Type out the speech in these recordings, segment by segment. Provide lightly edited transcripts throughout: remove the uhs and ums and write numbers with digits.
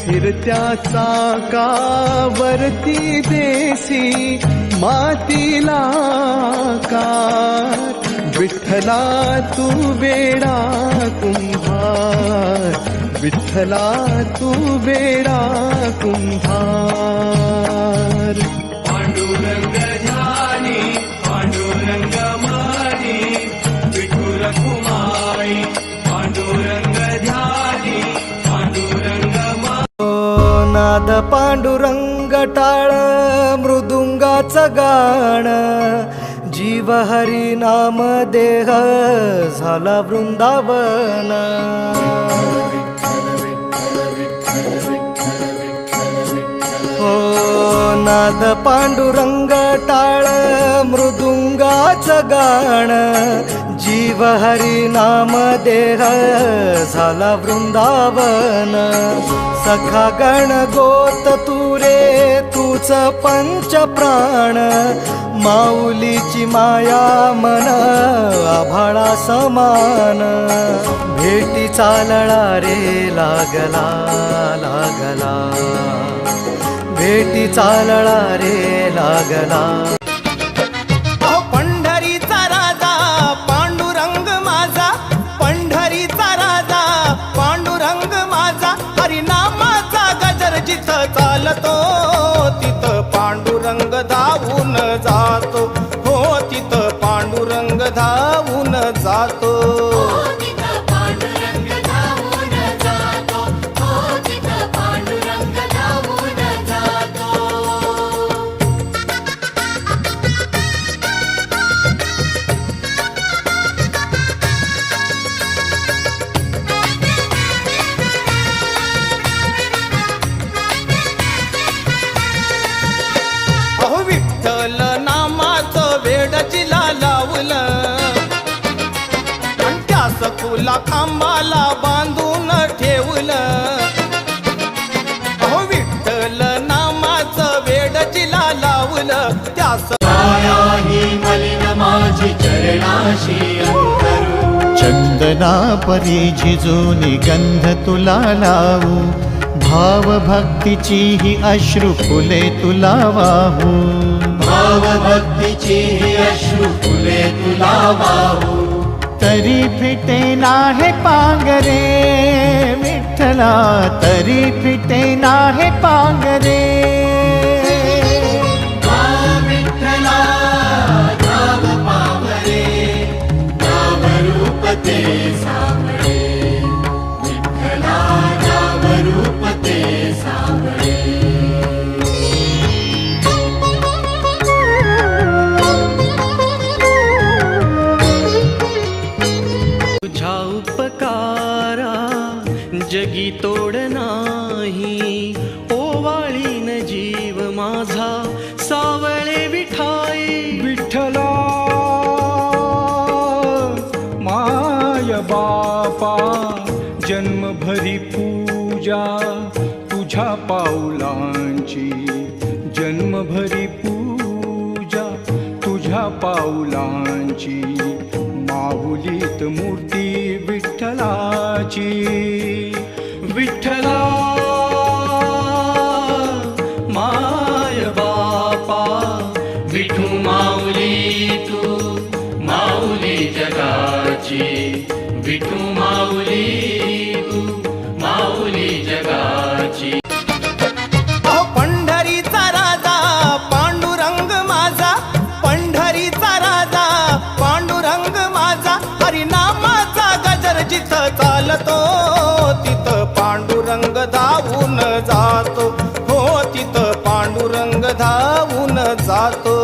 फिरत्या चाकावरती देसी मातीला कार विठ्ठला तू वेडा कुंभार विठ्ठला तू वेडा कुंभार पांडुरंग ध्यानी पांडुरंग मानी विठुर कुमाई पांडुरंग ध्यानी पांडुरंग नाद पांडुरंग टाळ मृदुंगाचं गाणं जीव हरी नाम देह झाला वृंदावन हो नाद पांडुरंग टाळ मृदुंगाचं गाणं जीव हरी नाम देह झाला वृंदावन सखा गण गोत तुरे तूच पंच प्राण माऊलीची माया मन आभाळा समान भेटी चालळा रे लागला लागला भेटी चालळा रे लागला पंढरीचा राजा पांडुरंग माझा पंढरीचा राजा पांडुरंग माझा हरिनामाचा गजर जिथं चालतो तिथं पांडुरंग धावून जातो हो तिथं पांडुरंग धावून जातो विठ्ठल नामाचं वेड जिला लावलं आणि त्या सखूला खांबाला बांधून ठेवलं अहो विठ्ठल नामाचं वेड जिला लावलं त्या ही मलिन माझी चरणाशी अंतरू चंदना परी झिजूनी गंध तुला लावू भाव भक्तीची ही अश्रु फुले तुला वाहू भाव भक्तीची ही अश्रु फुले तुला वाहू तरी फिटे नाहे पांगरे विठ्ठला तरी फिटे नाहे पांगरे विठ्ठला नाम पावरे नाम रूप ते सावळे विठ्ठला नाम रूप ते सावळे तुझा उपकारा जगी तोड नाही ओवाळीन जीव माझा सावळे विठाई विठ्ठला माय बापा जन्मभरी पूजा तुझ्या पाऊलांची जन्मभरी पूजा तुझ्या पाऊलांची माहुलीत मूर्ती विठ्ठलाची विठ्ठला माय बापा विठू माऊली तू माऊली जगाची विठू माऊली तू माऊली जगाची पंढरीचा राजा पांडुरंग माझा पंढरीचा राजा पांडुरंग माझा हरिनामाचा गजर जिथं चालतो तिथं पांडुरंग धावून जातो हो तिथं पांडुरंग धावून जातो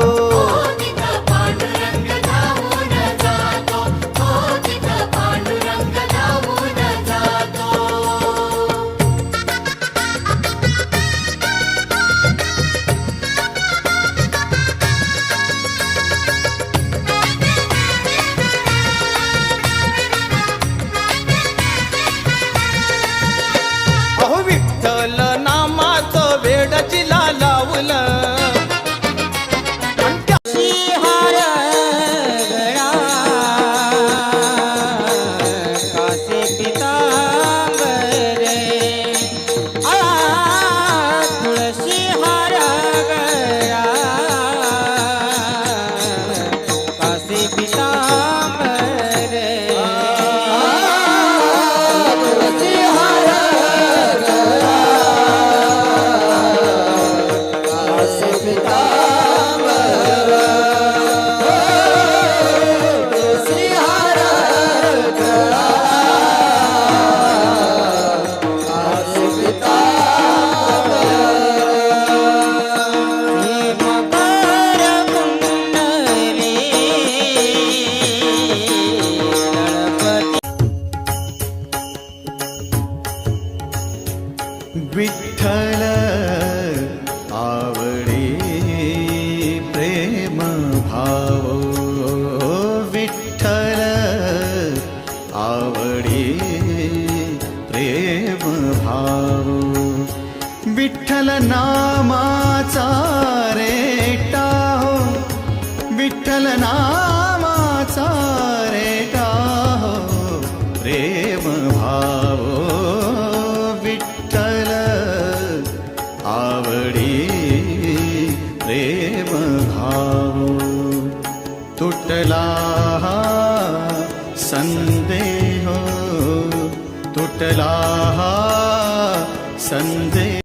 विठ्ठल नामाचं वेड जिला लावलं विठ्ठल आवडी प्रेम भाव विठ्ठल आवडी प्रेम भाव विठ्ठल नामाचा रेटा हो विठ्ठल नामाचा रेटा हो प्रेम भाव विठ्ठल आवडी प्रेम भाव तुटला संदेह तुटला संदेह